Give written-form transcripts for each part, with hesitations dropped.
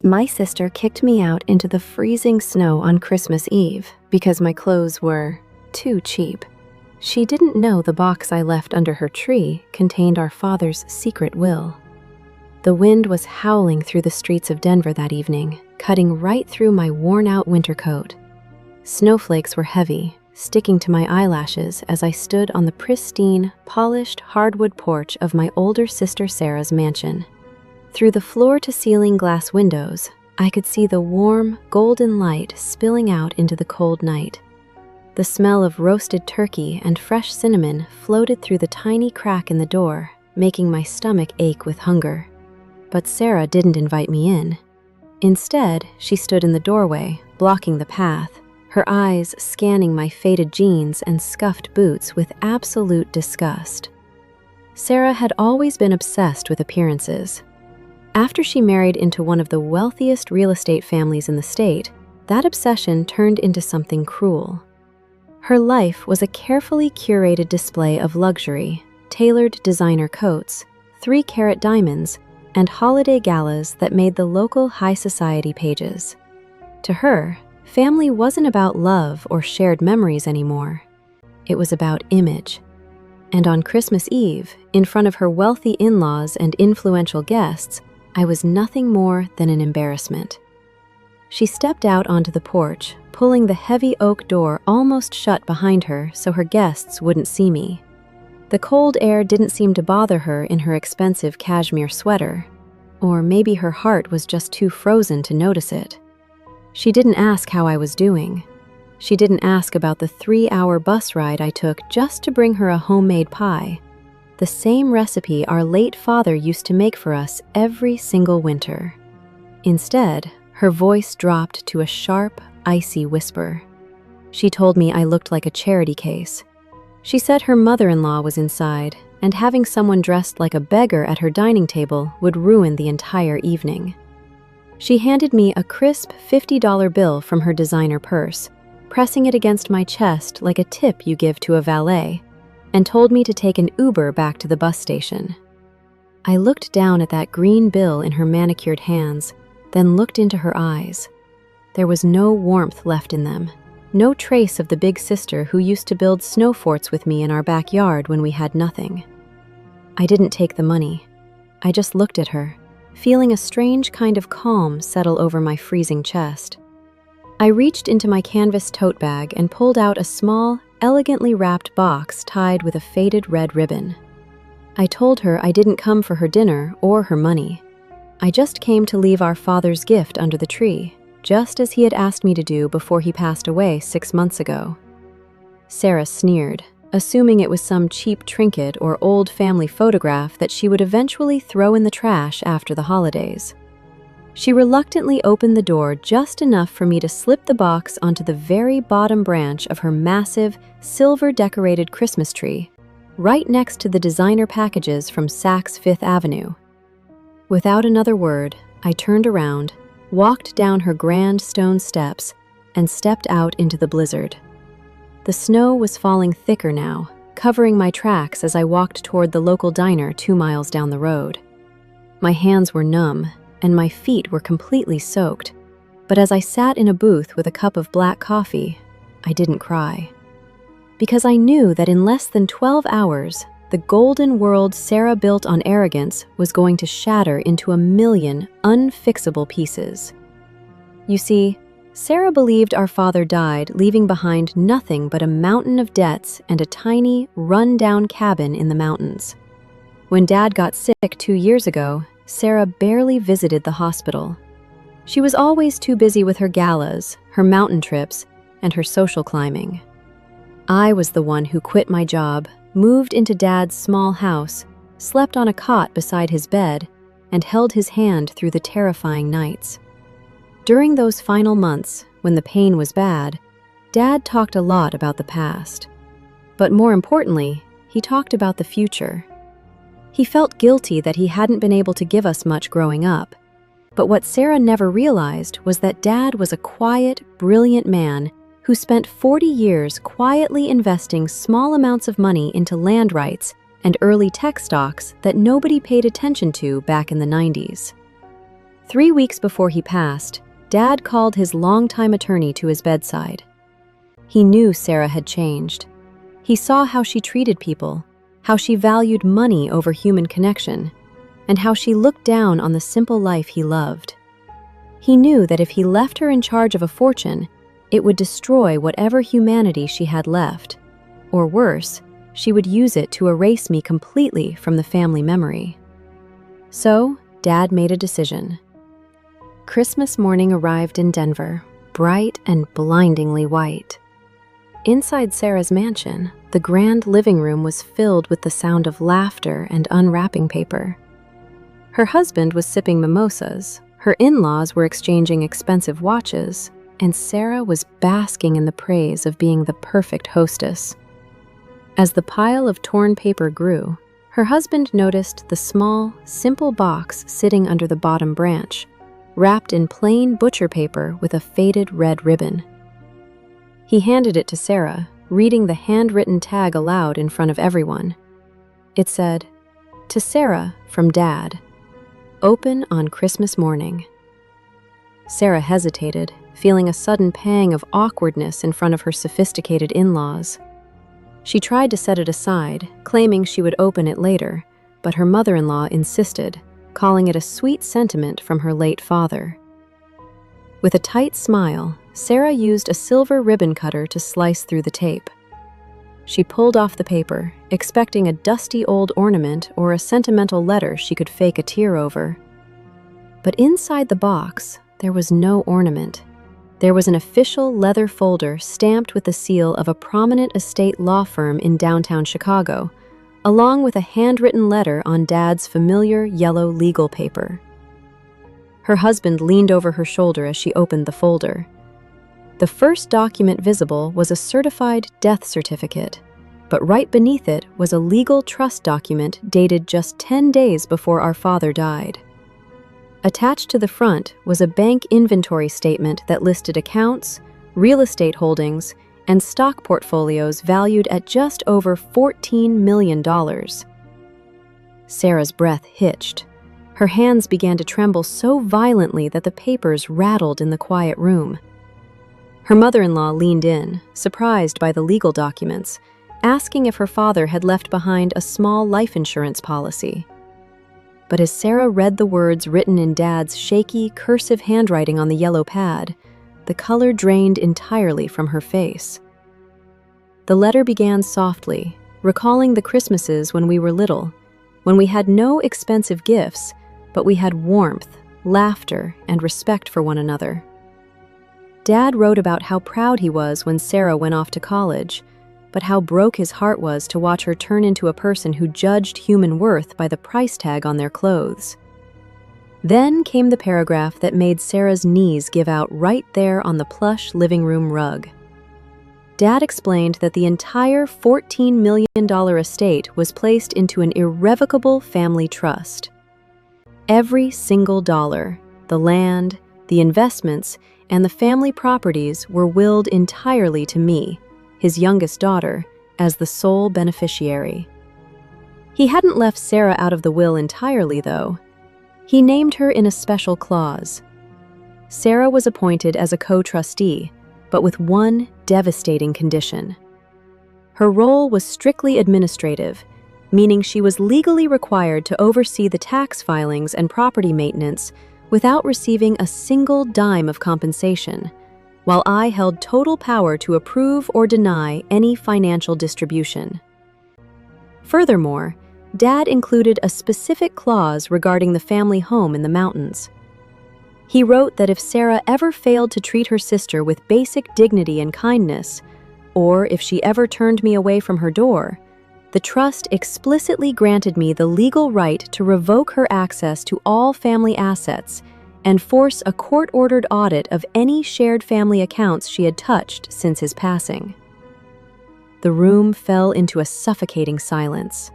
My sister kicked me out into the freezing snow on Christmas Eve because my clothes were too cheap. She didn't know the box I left under her tree contained our father's secret will. The wind was howling through the streets of Denver that evening, cutting right through my worn-out winter coat. Snowflakes were heavy, sticking to my eyelashes as I stood on the pristine, polished hardwood porch of my older sister Sarah's mansion. Through the floor-to-ceiling glass windows, I could see the warm, golden light spilling out into the cold night. The smell of roasted turkey and fresh cinnamon floated through the tiny crack in the door, making my stomach ache with hunger. But Sarah didn't invite me in. Instead, she stood in the doorway, blocking the path, her eyes scanning my faded jeans and scuffed boots with absolute disgust. Sarah had always been obsessed with appearances. After she married into one of the wealthiest real estate families in the state, that obsession turned into something cruel. Her life was a carefully curated display of luxury, tailored designer coats, 3-carat diamonds, and holiday galas that made the local high society pages. To her, family wasn't about love or shared memories anymore. It was about image. And on Christmas Eve, in front of her wealthy in-laws and influential guests, I was nothing more than an embarrassment. She stepped out onto the porch, pulling the heavy oak door almost shut behind her so her guests wouldn't see me. The cold air didn't seem to bother her in her expensive cashmere sweater, or maybe her heart was just too frozen to notice it. She didn't ask how I was doing. She didn't ask about the 3-hour bus ride I took just to bring her a homemade pie, the same recipe our late father used to make for us every single winter. Instead, her voice dropped to a sharp, icy whisper. She told me I looked like a charity case. She said her mother-in-law was inside, and having someone dressed like a beggar at her dining table would ruin the entire evening. She handed me a crisp $50 bill from her designer purse, pressing it against my chest like a tip you give to a valet, and told me to take an Uber back to the bus station. I looked down at that green bill in her manicured hands, then looked into her eyes. There was no warmth left in them. No trace of the big sister who used to build snow forts with me in our backyard when we had nothing. I didn't take the money. I just looked at her, feeling a strange kind of calm settle over my freezing chest. I reached into my canvas tote bag and pulled out a small, elegantly wrapped box tied with a faded red ribbon. I told her I didn't come for her dinner or her money. I just came to leave our father's gift under the tree, just as he had asked me to do before he passed away 6 months ago. Sarah sneered, assuming it was some cheap trinket or old family photograph that she would eventually throw in the trash after the holidays. She reluctantly opened the door just enough for me to slip the box onto the very bottom branch of her massive, silver-decorated Christmas tree, right next to the designer packages from Saks Fifth Avenue. Without another word, I turned around, walked down her grand stone steps, and stepped out into the blizzard. The snow was falling thicker now, covering my tracks as I walked toward the local diner 2 miles down the road. My hands were numb, and my feet were completely soaked, but as I sat in a booth with a cup of black coffee, I didn't cry. Because I knew that in less than 12 hours, the golden world Sarah built on arrogance was going to shatter into a million unfixable pieces. You see, Sarah believed our father died, leaving behind nothing but a mountain of debts and a tiny, run-down cabin in the mountains. When Dad got sick 2 years ago, Sarah barely visited the hospital. She was always too busy with her galas, her mountain trips, and her social climbing. I was the one who quit my job, moved into Dad's small house, slept on a cot beside his bed, and held his hand through the terrifying nights. During those final months, when the pain was bad, Dad talked a lot about the past. But more importantly, he talked about the future. He felt guilty that he hadn't been able to give us much growing up. But what Sarah never realized was that Dad was a quiet, brilliant man who spent 40 years quietly investing small amounts of money into land rights and early tech stocks that nobody paid attention to back in the 90s. 3 weeks before he passed, Dad called his longtime attorney to his bedside. He knew Sarah had changed. He saw how she treated people, how she valued money over human connection, and how she looked down on the simple life he loved. He knew that if he left her in charge of a fortune, it would destroy whatever humanity she had left. Or worse, she would use it to erase me completely from the family memory. So, Dad made a decision. Christmas morning arrived in Denver, bright and blindingly white. Inside Sarah's mansion, the grand living room was filled with the sound of laughter and unwrapping paper. Her husband was sipping mimosas, her in-laws were exchanging expensive watches, and Sarah was basking in the praise of being the perfect hostess. As the pile of torn paper grew, her husband noticed the small, simple box sitting under the bottom branch, wrapped in plain butcher paper with a faded red ribbon. He handed it to Sarah, reading the handwritten tag aloud in front of everyone. It said, "To Sarah, from Dad. Open on Christmas morning." Sarah hesitated, feeling a sudden pang of awkwardness in front of her sophisticated in-laws. She tried to set it aside, claiming she would open it later, but her mother-in-law insisted, calling it a sweet sentiment from her late father. With a tight smile, Sarah used a silver ribbon cutter to slice through the tape. She pulled off the paper, expecting a dusty old ornament or a sentimental letter she could fake a tear over. But inside the box, there was no ornament. There was an official leather folder stamped with the seal of a prominent estate law firm in downtown Chicago, along with a handwritten letter on Dad's familiar yellow legal paper. Her husband leaned over her shoulder as she opened the folder. The first document visible was a certified death certificate, but right beneath it was a legal trust document dated just 10 days before our father died. Attached to the front was a bank inventory statement that listed accounts, real estate holdings, and stock portfolios valued at just over $14 million. Sarah's breath hitched. Her hands began to tremble so violently that the papers rattled in the quiet room. Her mother-in-law leaned in, surprised by the legal documents, asking if her father had left behind a small life insurance policy. But as Sarah read the words written in Dad's shaky, cursive handwriting on the yellow pad, the color drained entirely from her face. The letter began softly, recalling the Christmases when we were little, when we had no expensive gifts, but we had warmth, laughter, and respect for one another. Dad wrote about how proud he was when Sarah went off to college, but how broke his heart was to watch her turn into a person who judged human worth by the price tag on their clothes. Then came the paragraph that made Sarah's knees give out right there on the plush living room rug. Dad explained that the entire $14 million estate was placed into an irrevocable family trust. Every single dollar, the land, the investments, and the family properties were willed entirely to me, his youngest daughter, as the sole beneficiary. He hadn't left Sarah out of the will entirely, though. He named her in a special clause. Sarah was appointed as a co-trustee, but with one devastating condition. Her role was strictly administrative, meaning she was legally required to oversee the tax filings and property maintenance without receiving a single dime of compensation, while I held total power to approve or deny any financial distribution. Furthermore, Dad included a specific clause regarding the family home in the mountains. He wrote that if Sarah ever failed to treat her sister with basic dignity and kindness, or if she ever turned me away from her door, the trust explicitly granted me the legal right to revoke her access to all family assets and force a court-ordered audit of any shared family accounts she had touched since his passing. The room fell into a suffocating silence.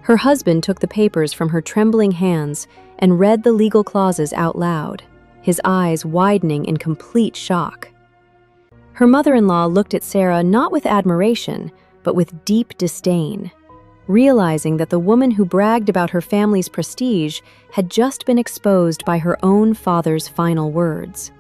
Her husband took the papers from her trembling hands and read the legal clauses out loud, his eyes widening in complete shock. Her mother-in-law looked at Sarah not with admiration, but with deep disdain. realizing that the woman who bragged about her family's prestige had just been exposed by her own father's final words.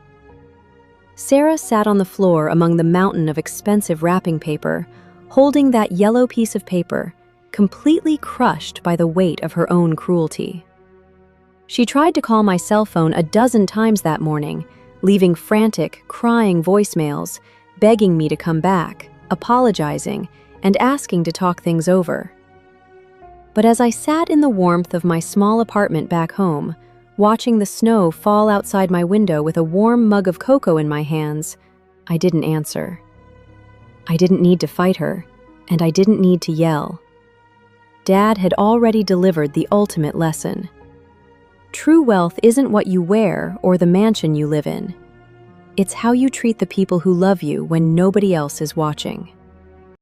Sarah sat on the floor among the mountain of expensive wrapping paper, holding that yellow piece of paper, completely crushed by the weight of her own cruelty. She tried to call my cell phone a dozen times that morning, leaving frantic, crying voicemails, begging me to come back, apologizing, and asking to talk things over. But as I sat in the warmth of my small apartment back home, watching the snow fall outside my window with a warm mug of cocoa in my hands, I didn't answer. I didn't need to fight her, and I didn't need to yell. Dad had already delivered the ultimate lesson. True wealth isn't what you wear or the mansion you live in. It's how you treat the people who love you when nobody else is watching.